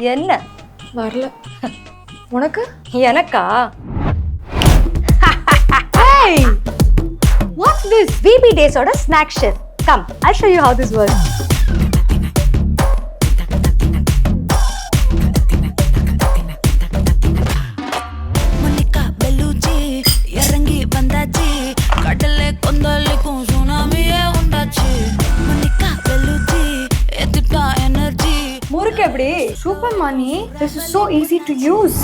என்ன வரல. உனக்கு? எனக்கா? Hey! What's this? VB Days oda snack shelf. Come, I'll show you how this works. Monica Bellucci irangi bandachi kadale kondalikum tsunami undachi Monica Bellucci edita energy முறுக்கு எப்படி? Super money. This is so easy to use.